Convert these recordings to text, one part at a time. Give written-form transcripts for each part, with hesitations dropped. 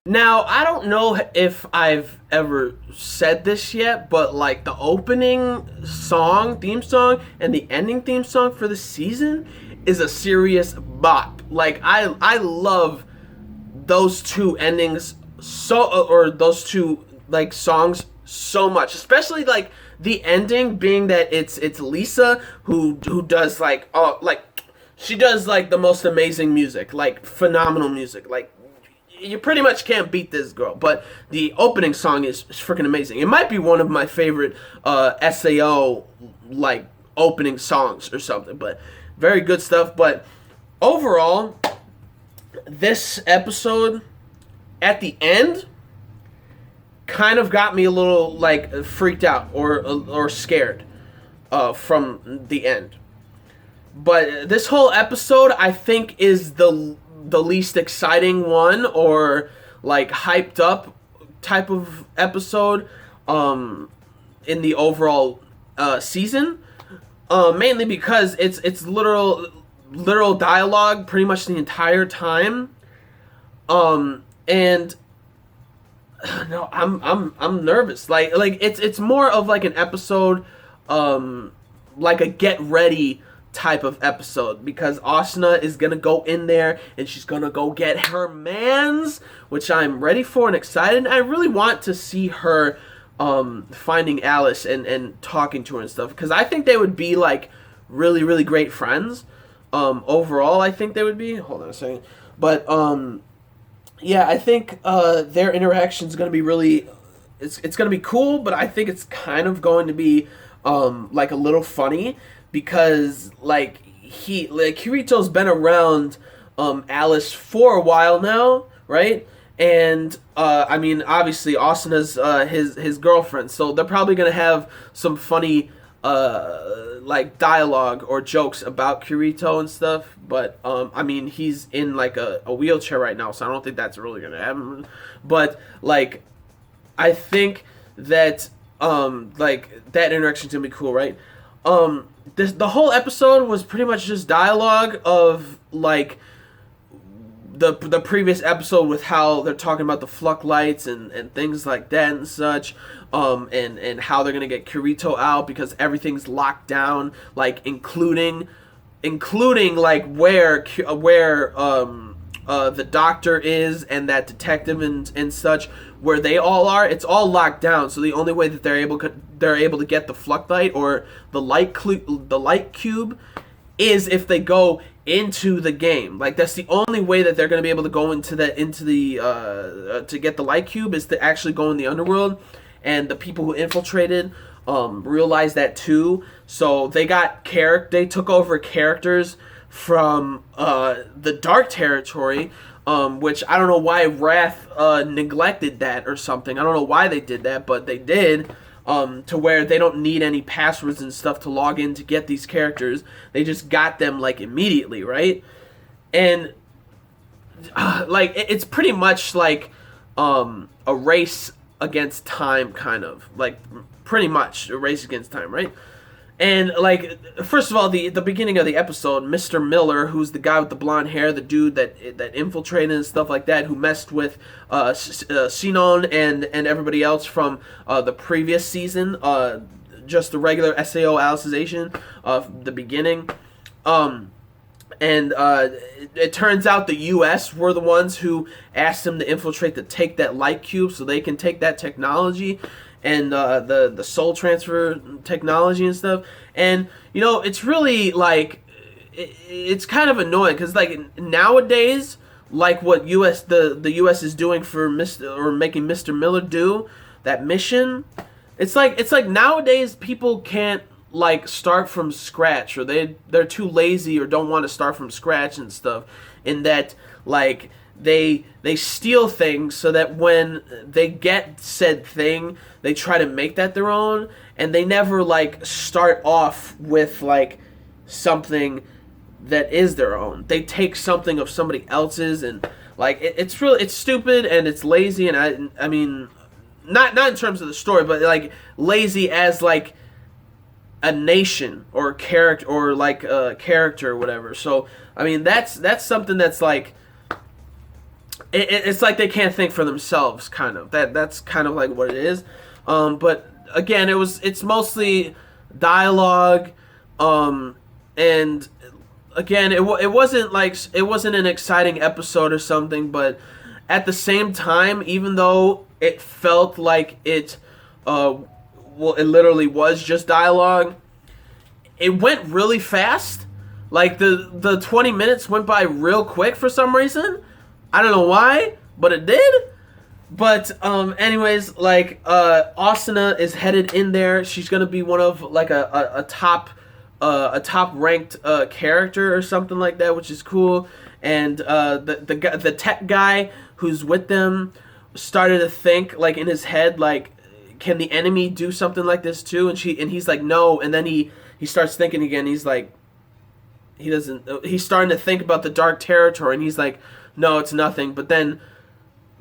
Now, I don't know if I've ever said this yet, but like the opening song, theme song, and the ending theme song for the season is a serious bop. Like I love those two endings or those two like songs so much, especially like the ending being that it's Lisa who does like she does like the most amazing music, like phenomenal music, like you pretty much can't beat this girl. But the opening song is freaking amazing. It might be one of my favorite SAO like opening songs or something. But very good stuff. But overall, this episode at the end kind of got me a little like freaked out or scared from the end. But this whole episode, I think, is the least exciting one or like hyped up type of episode in the overall season. Mainly because it's literal dialogue pretty much the entire time. And no, I'm nervous. Like it's more of like an episode, like a get ready type of episode, because Asuna is gonna go in there and she's gonna go get her mans, which I'm ready for and excited. I really want to see her finding Alice and talking to her and stuff, because I think they would be like really really great friends. Overall, I think they would be. Hold on a second, but yeah, I think their interaction is gonna be really. It's gonna be cool, but I think it's kind of going to be like a little funny, because like Kirito's been around Alice for a while now, right? And I mean, obviously Asuna's his girlfriend, so they're probably gonna have some funny like dialogue or jokes about Kirito and stuff. But I mean, he's in like a wheelchair right now, so I don't think that's really gonna happen. But like, I think that like that interaction's gonna be cool, right? The whole episode was pretty much just dialogue of like the previous episode, with how they're talking about the Fluck lights and things like that and such, and how they're gonna get Kirito out because everything's locked down, like including like where the doctor is and that detective and such, where they all are. It's all locked down, so the only way that they're able to get the Fluck light or the light cube is if they go into the game. Like that's the only way that they're going to be able to go into the to get the light cube, is to actually go in the underworld. And the people who infiltrated realized that too, so they took over characters from the dark territory, which I don't know why Wrath neglected that or something. I don't know why they did that, but they did. To where they don't need any passwords and stuff to log in to get these characters. They just got them like immediately, right? And like it's pretty much like a race against time, kind of like pretty much a race against time, right? And like, first of all, the beginning of the episode, Mr. Miller, who's the guy with the blonde hair, the dude that infiltrated and stuff like that, who messed with Sinon and everybody else from the previous season, just the regular SAO Alicization of the beginning. And it turns out the U.S. were the ones who asked him to infiltrate to take that light cube so they can take that technology and the soul transfer technology and stuff. And you know, it's really like it's kind of annoying, because like nowadays, like what the US is doing for making Mr. Miller do that mission, it's like nowadays people can't like start from scratch, or they're too lazy or don't want to start from scratch and stuff, in that like they steal things so that when they get said thing, they try to make that their own, and they never like start off with like something that is their own. They take something of somebody else's, and like it's stupid and it's lazy, and I mean not in terms of the story, but like lazy as like a nation or character, or like a character or whatever. So I mean that's something that's like it's like they can't think for themselves, kind of. That's kind of like what it is. But again, it's mostly dialogue, and again, it wasn't an exciting episode or something, but at the same time, even though it felt like it literally was just dialogue, it went really fast. Like the 20 minutes went by real quick for some reason. I don't know why, but it did. But anyways, like Asuna is headed in there. She's gonna be one of like a top ranked character or something like that, which is cool. And the tech guy who's with them started to think like in his head like, can the enemy do something like this too? And he's like, no. And then he starts thinking again. He's like, he's starting to think about the dark territory, and he's like, no, it's nothing. But then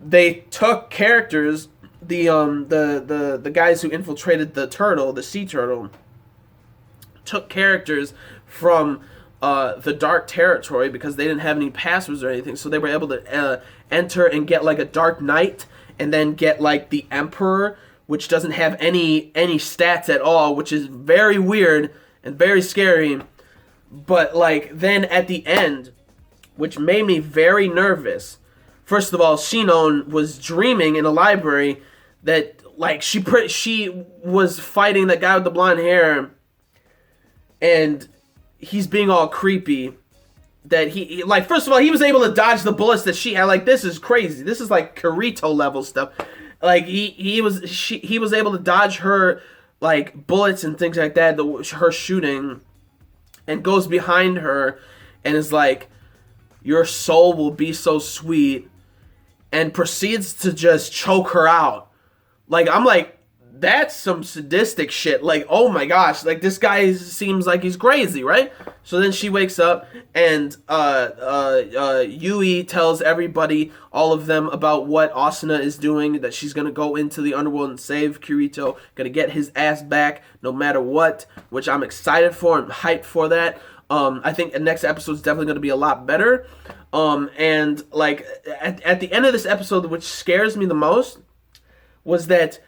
they took characters, the guys who infiltrated the sea turtle, took characters from the dark territory because they didn't have any passwords or anything, so they were able to enter and get like a dark knight, and then get like the emperor, which doesn't have any stats at all, which is very weird and very scary. But like then at the end, which made me very nervous. First of all, Shinon was dreaming in a library that like she was fighting that guy with the blonde hair, and he's being all creepy. That he like, first of all, he was able to dodge the bullets that she had. Like, this is crazy. This is like Kirito level stuff. Like he was able to dodge her like bullets and things like that. Her shooting, and goes behind her and is like, your soul will be so sweet, and proceeds to just choke her out. Like, I'm like, that's some sadistic shit. Like, oh my gosh, like this guy seems like he's crazy, right? So then she wakes up, and Yui tells everybody, all of them, about what Asuna is doing, that she's gonna go into the underworld and save Kirito, gonna get his ass back no matter what, which I'm excited for and hyped for that. I think the next episode is definitely going to be a lot better. And like at the end of this episode, which scares me the most, was that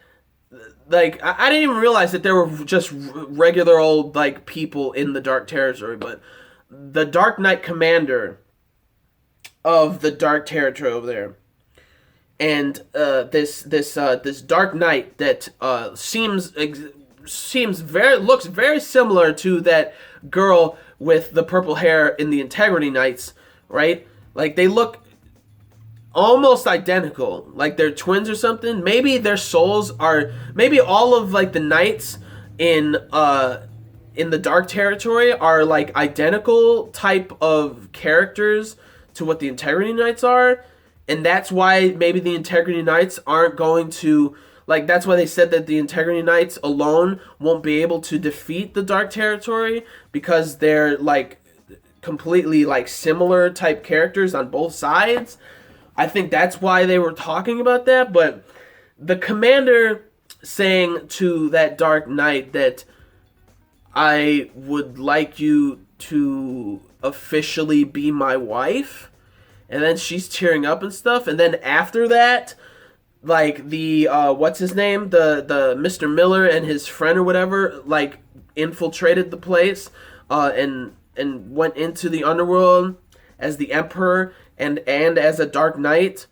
like I didn't even realize that there were just regular old like people in the Dark Territory, but the Dark Knight commander of the Dark Territory over there, and this Dark Knight that looks very similar to that girl with the purple hair in the Integrity Knights, right? Like, they look almost identical, like they're twins or something. Maybe their souls are, maybe all of like the knights in the Dark Territory are like identical type of characters to what the Integrity Knights are, and that's why maybe the Integrity Knights aren't going to, like, that's why they said that the Integrity Knights alone won't be able to defeat the Dark Territory, because they're, like, completely, like, similar type characters on both sides. I think that's why they were talking about that, but the commander saying to that Dark Knight that I would like you to officially be my wife, and then she's tearing up and stuff, and then after that, like, the, what's his name? The Mr. Miller and his friend or whatever, like, infiltrated the place, and went into the underworld as the Emperor and as a Dark Knight.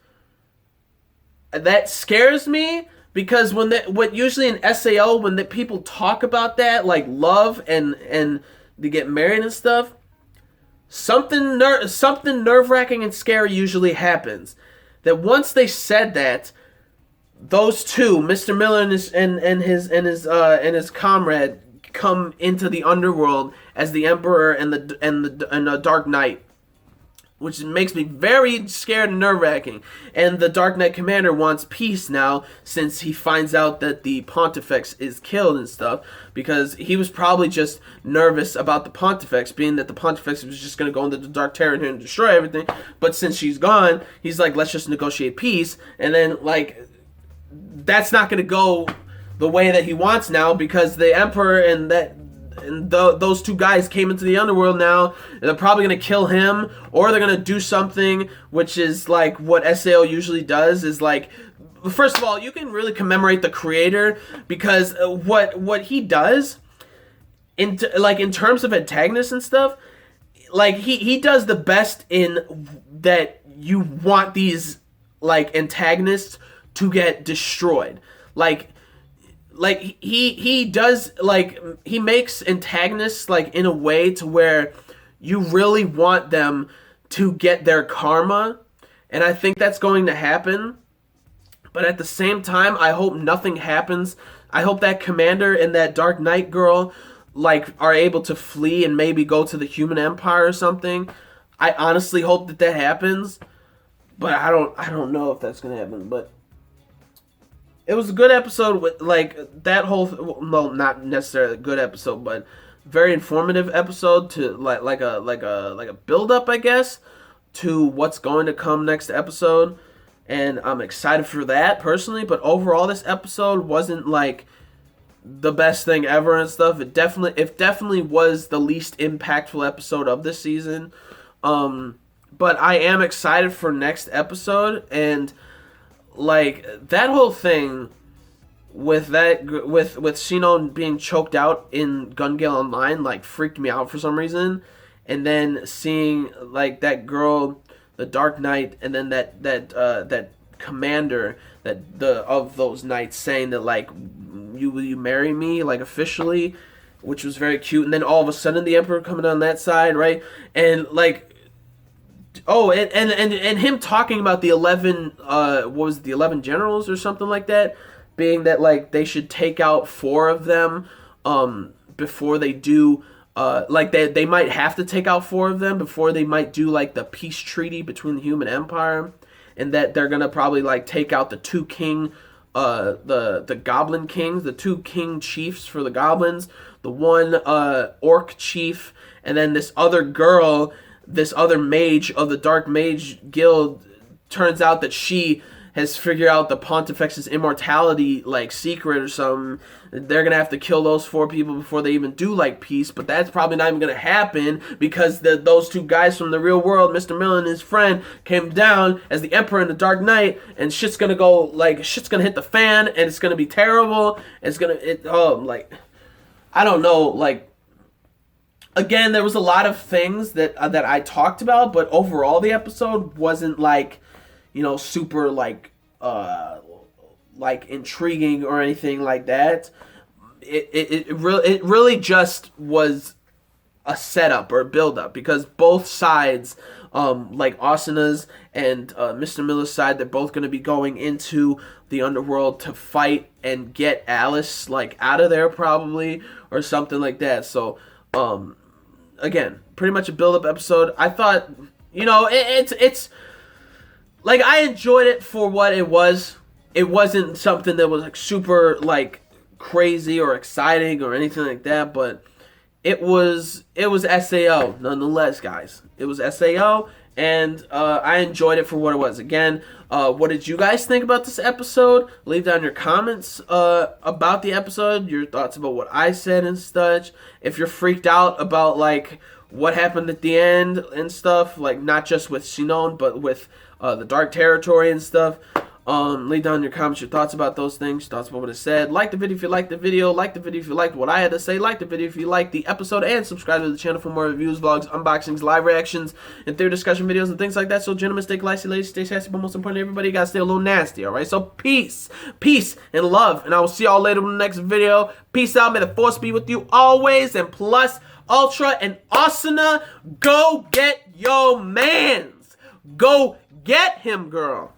That scares me, because what usually in SAO, when the people talk about that, like, love and they get married and stuff, something nerve-wracking and scary usually happens. That once they said that, those two, Mr. Miller and his comrade, come into the underworld as the Emperor and the Dark Knight, which makes me very scared and nerve-wracking. And the Dark Knight commander wants peace now, since he finds out that the Pontifex is killed and stuff, because he was probably just nervous about the Pontifex, being that the Pontifex was just going to go into the Dark Territory and destroy everything. But since she's gone, he's like, let's just negotiate peace. And then, like, that's not going to go the way that he wants now, because the Emperor and those two guys came into the underworld now. They're probably going to kill him, or they're going to do something, which is like what SAO usually does, is like, first of all, you can really commemorate the creator, because what he does, in terms of antagonists and stuff, like he does the best in that you want these like antagonists to get destroyed. Like he does, like, he makes antagonists like in a way to where you really want them to get their karma, and I think that's going to happen. But at the same time, I hope nothing happens. I hope that commander and that Dark Knight girl like are able to flee and maybe go to the Human Empire or something. I honestly hope that happens, but I don't know if that's gonna happen. But it was a good episode with like that whole, well, not necessarily a good episode, but very informative episode to like a build up, I guess, to what's going to come next episode. And I'm excited for that personally, but overall this episode wasn't like the best thing ever and stuff. It definitely was the least impactful episode of this season. But I am excited for next episode, and like that whole thing with Shinon being choked out in Gun Gale Online like freaked me out for some reason. And then seeing like that girl, the Dark Knight, and then that commander of those knights saying that like, will you marry me, like officially, which was very cute. And then all of a sudden the Emperor coming on that side, right? And like, and him talking about the 11 what was it, the 11 generals or something like that, being that like they should take out 4 of them before they do. Like they might have to take out 4 of them before they might do like the peace treaty between the Human Empire, and that they're gonna probably like take out the 2 king, the Goblin Kings, the 2 king chiefs for the goblins, the 1 orc chief, and then this other girl, this other mage of the Dark Mage Guild. Turns out that she has figured out the Pontifex's immortality like secret or something. They're gonna have to kill those 4 people before they even do like peace, but that's probably not even gonna happen because those 2 guys from the real world, Mr. Miller and his friend, came down as the Emperor and the Dark Knight, and shit's gonna hit the fan, and it's gonna be terrible. Like, I don't know, like, again, there was a lot of things that I talked about, but overall the episode wasn't like, you know, super like intriguing or anything like that. It really just was a setup or a build up, because both sides, like Asuna's and Mr. Miller's side, they're both going to be going into the underworld to fight and get Alice like out of there probably, or something like that. So again, pretty much a build up episode. I thought, you know, it's like, I enjoyed it for what it was. It wasn't something that was like super like crazy or exciting or anything like that, but it was SAO nonetheless, guys. It was SAO, and I enjoyed it for what it was. Again, what did you guys think about this episode? Leave down your comments about the episode, your thoughts about what I said and such. If you're freaked out about like what happened at the end and stuff, like not just with Shinon, but with the Dark Territory and stuff. Leave down in your comments your thoughts about those things, thoughts about what I said. Like the video if you liked the video. Like the video if you liked what I had to say. Like the video if you liked the episode. And subscribe to the channel for more reviews, vlogs, unboxings, live reactions, and theory discussion videos and things like that. So gentlemen, stay classy, ladies, stay sassy, but most importantly, everybody, you gotta stay a little nasty, alright? So peace and love. And I will see y'all later in the next video. Peace out. May the force be with you always. And plus, Ultra and Asuna, go get your mans. Go get him, girl.